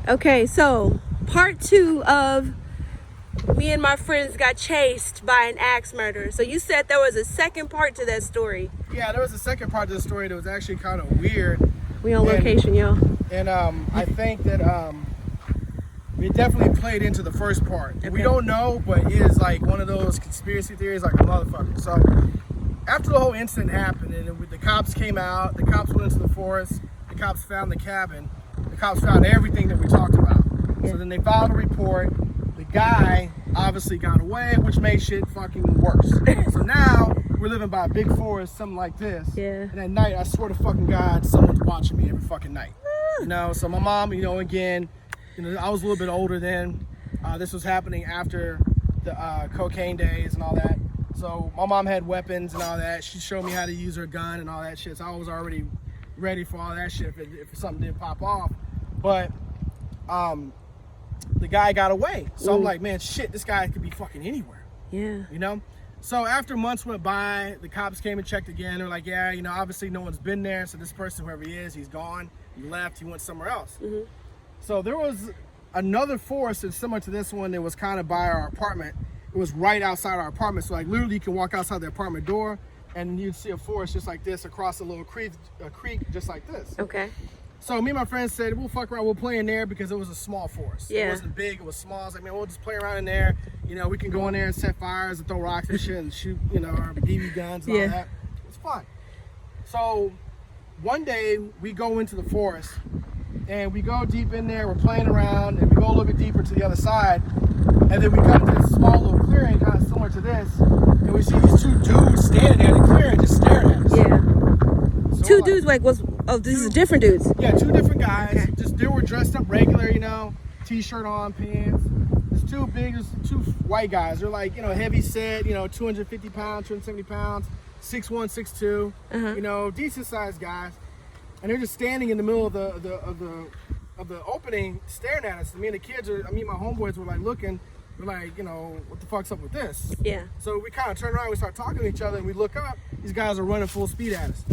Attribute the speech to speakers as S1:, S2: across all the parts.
S1: Okay, so part 2 of me and my friends got chased by an axe murderer. So you said there was a second part to that story.
S2: Yeah, there was a second part to the story that was actually kind of weird.
S1: We on location, y'all.
S2: And I think that it definitely played into the first part.
S1: Okay.
S2: We don't know, but it is like one of those conspiracy theories like a motherfucker. So after the whole incident happened and the cops came out, the cops went into the forest, the cops found the cabin, the cops found everything that we talked about.
S1: Yeah.
S2: So then they filed a report. The guy obviously got away, which made shit fucking worse. So now we're living by a big forest, something like this.
S1: Yeah.
S2: And at night, I swear to fucking God, someone's watching me every fucking night. You know, so my mom, again, I was a little bit older then. This was happening after the cocaine days and all that. So my mom had weapons and all that. She showed me how to use her gun and all that shit. So I was already ready for all that shit if something did pop off. But the guy got away. So I'm like, man, shit, this guy could be fucking anywhere.
S1: Yeah.
S2: You know? So after months went by, the cops came and checked again. They're like, yeah, obviously no one's been there. So this person, whoever he is, he's gone. He left. He went somewhere else. So there was another forest that's similar to this one that was kind of by our apartment. It was right outside our apartment. So like literally you can walk outside the apartment door and you'd see a forest just like this across a little creek just like this.
S1: Okay.
S2: So me and my friends said, we'll fuck around, we'll play in there because it was a small forest.
S1: Yeah.
S2: It wasn't big, it was small. I was like, man, we'll just play around in there. We can go in there and set fires and throw rocks and shit and shoot, our BB guns and all that. It's fun. So one day we go into the forest and we go deep in there, we're playing around and we go a little bit deeper to the other side. And then we come to this small little clearing kind of similar to this. And we see these two dudes standing there in the clearing just staring at us.
S1: Yeah.
S2: So
S1: Two
S2: like,
S1: dudes, these are different dudes.
S2: Yeah, two different guys.
S1: Okay.
S2: Just they were dressed up regular, t-shirt on, pants. There's two white guys. They're like, heavy set, 250 pounds, 270 pounds, 6'1", 6'2", decent sized guys. And they're just standing in the middle of the opening, staring at us. Me and my homeboys were like looking. We're like, what the fuck's up with this?
S1: Yeah.
S2: So we kind of turn around, we start talking to each other, and we look up. These guys are running full speed at us.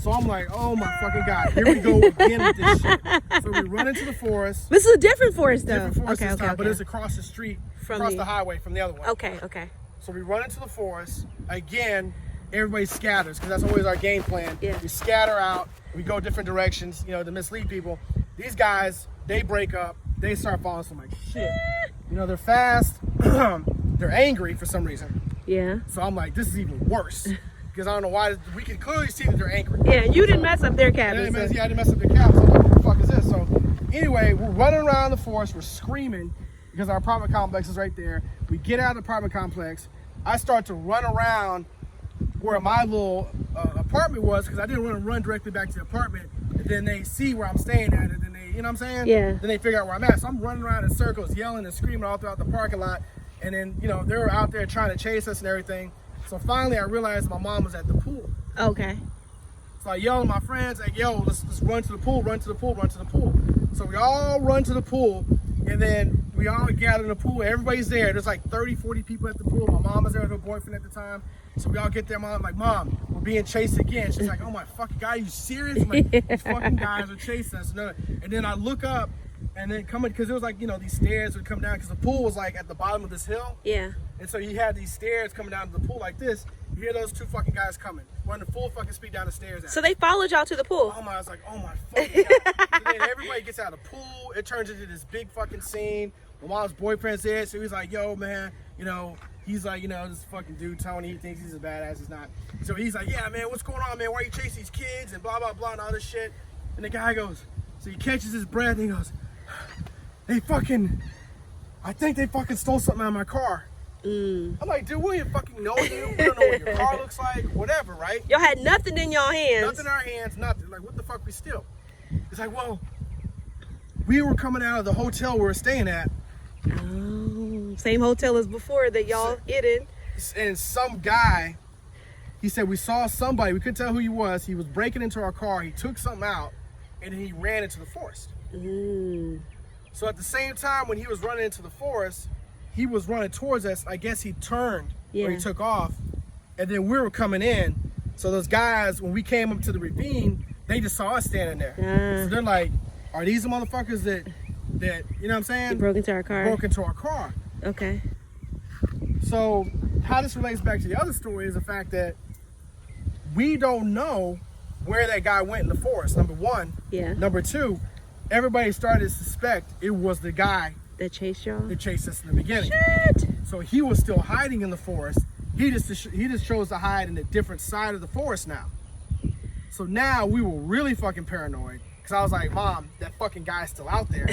S2: So I'm like, oh my fucking God, here we go again with this shit. So we run into the forest.
S1: This is a different forest, though.
S2: Different forest this time,
S1: okay.
S2: but it's across the street, across the highway from the other one.
S1: Okay.
S2: So we run into the forest. Again, everybody scatters, because that's always our game plan.
S1: Yeah.
S2: We scatter out, we go different directions, to mislead people. These guys, they break up, they start following us. I'm like, shit. They're fast, they're angry for some reason.
S1: Yeah.
S2: So I'm like, this is even worse. Because I don't know why, we can clearly see that they're angry.
S1: Yeah, you didn't mess up their
S2: I
S1: cabin.
S2: didn't mess up their cabin. So I'm like, what the fuck is this? So anyway, we're running around the forest, we're screaming, because our apartment complex is right there. We get out of the apartment complex. I start to run around where my little apartment was, because I didn't want to run directly back to the apartment. And then they see where I'm staying at, and then they, you know what I'm saying?
S1: Yeah.
S2: Then they figure out where I'm at. So I'm running around in circles, yelling and screaming all throughout the parking lot. And then, they were out there trying to chase us and everything. So finally I realized my mom was at the pool.
S1: Okay.
S2: So I yelled at my friends, like, yo, let's run to the pool, run to the pool, run to the pool. So we all run to the pool, and then we all gather in the pool. Everybody's there. There's like 30, 40 people at the pool. My mom was there with her boyfriend at the time. So we all get there. I'm like, Mom, we're being chased again. She's like, oh my fucking God, are you serious? I'm like, these fucking guys are chasing us. And then I look up, and then because it was like, these stairs would come down, because the pool was like at the bottom of this hill.
S1: Yeah.
S2: And so you had these stairs coming down to the pool like this. You hear those two fucking guys coming, running full fucking speed down the stairs.
S1: So they followed y'all to the pool.
S2: Oh my, I was like, oh my fucking God. So then everybody gets out of the pool. It turns into this big fucking scene. My mom's boyfriend's there, so he's like, yo, man, he's like, this fucking dude, Tony, he thinks he's a badass, he's not. So he's like, yeah, man, what's going on, man? Why are you chasing these kids? And blah, blah, blah, and all this shit. And the guy goes, so he catches his breath, and he goes, I think they fucking stole something out of my car. I'm like, dude, we don't fucking know you. We don't know what your car looks like, whatever, right?
S1: Y'all had nothing in y'all hands.
S2: Nothing in our hands, nothing. Like, what the fuck we steal? It's like, well, we were coming out of the hotel we were staying at.
S1: Oh, same hotel as before that y'all hid in.
S2: And some guy, he said, we saw somebody, we couldn't tell who he was. He was breaking into our car, he took something out, and then he ran into the forest. So at the same time when he was running into the forest, he was running towards us. I guess he turned or he took off, and then we were coming in. So those guys, when we came up to the ravine, they just saw us standing there. So they're like, are these the motherfuckers that you know what I'm saying?
S1: He broke into our car.
S2: Broke into our car.
S1: Okay.
S2: So how this relates back to the other story is the fact that we don't know where that guy went in the forest, number one.
S1: Yeah.
S2: Number two, everybody started to suspect it was the guy
S1: That chased y'all?
S2: that chased us in the beginning.
S1: Shit!
S2: So he was still hiding in the forest. He just chose to hide in a different side of the forest now. So now we were really fucking paranoid. Because I was like, Mom, that fucking guy's still out there.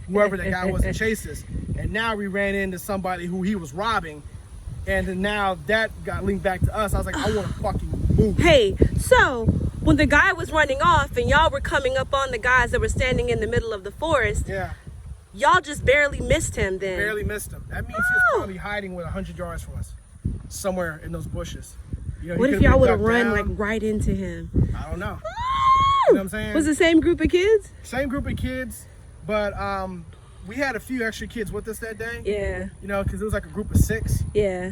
S2: Whoever that guy was that chased us. And now we ran into somebody who he was robbing. And then now that got linked back to us. I was like, I want to fucking move.
S1: Hey, so when the guy was running off and y'all were coming up on the guys that were standing in the middle of the forest,
S2: Yeah,
S1: y'all just barely missed him then.
S2: barely missed him. That means he was probably hiding with 100 yards from us. Somewhere in those bushes. You know, he
S1: What if
S2: could've
S1: y'all
S2: been
S1: would have
S2: ducked
S1: run
S2: down.
S1: like right into him?
S2: I don't know. You know what I'm saying?
S1: Was it the same group of kids?
S2: Same group of kids, but we had a few extra kids with us that day.
S1: Yeah,
S2: You know, because it was like a group of 6.
S1: yeah.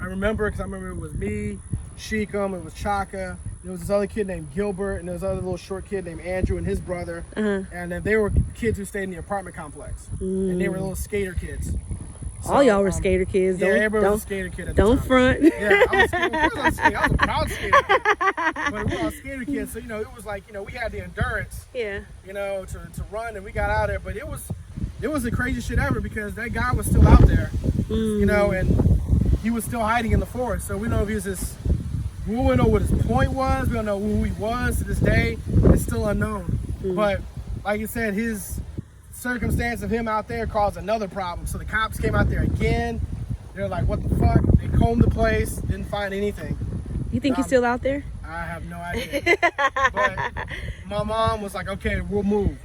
S2: I remember it was me, Sheekum, it was Chaka, there was this other kid named Gilbert, and there was another little short kid named Andrew and his brother. And then they were kids who stayed in the apartment complex. And they were little skater kids.
S1: All y'all were
S2: So,
S1: skater kids.
S2: Yeah,
S1: Don't,
S2: everybody was a
S1: don't,
S2: skater kid at the
S1: don't
S2: time.
S1: front.
S2: Yeah, I was, of course I was a skater. I was a proud skater kid. But we were all skater kids, so, you know, it was like, you know, we had the endurance,
S1: Yeah.
S2: you know, to run, and we got out there. But it was the craziest shit ever because that guy was still out there, you know, and he was still hiding in the forest. So we don't know if he was just, we don't know what his point was. We don't know who he was to this day. It's still unknown. But like you said, his circumstance of him out there caused another problem. So the cops came out there again. They're like, what the fuck? They combed the place, didn't find anything.
S1: You think he's still out there?
S2: I have no idea. But my mom was like, okay, we'll move.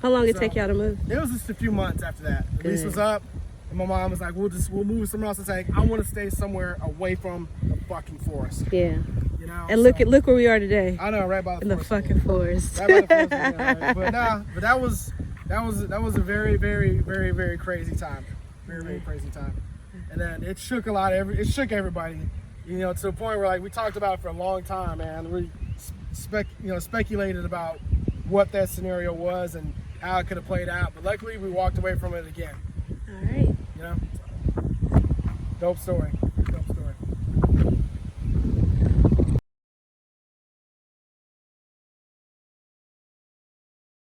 S1: How long did it
S2: So-
S1: take y'all to move?
S2: It was just a few months after that. The lease was up, and my mom was like, we'll move somewhere else. It's like, I want to stay somewhere away from the fucking forest,
S1: Yeah.
S2: you know?
S1: And look where we are today.
S2: I know, right by the
S1: In the
S2: forest.
S1: fucking forest.
S2: Right by the forest, yeah, right. But that was a very, very, very, very crazy time. Very, very crazy time. And then it shook it shook everybody, you know, to the point where like we talked about it for a long time, man. We speculated about what that scenario was and how it could have played out. But luckily we walked away from it again.
S1: All right.
S2: You know? Dope story.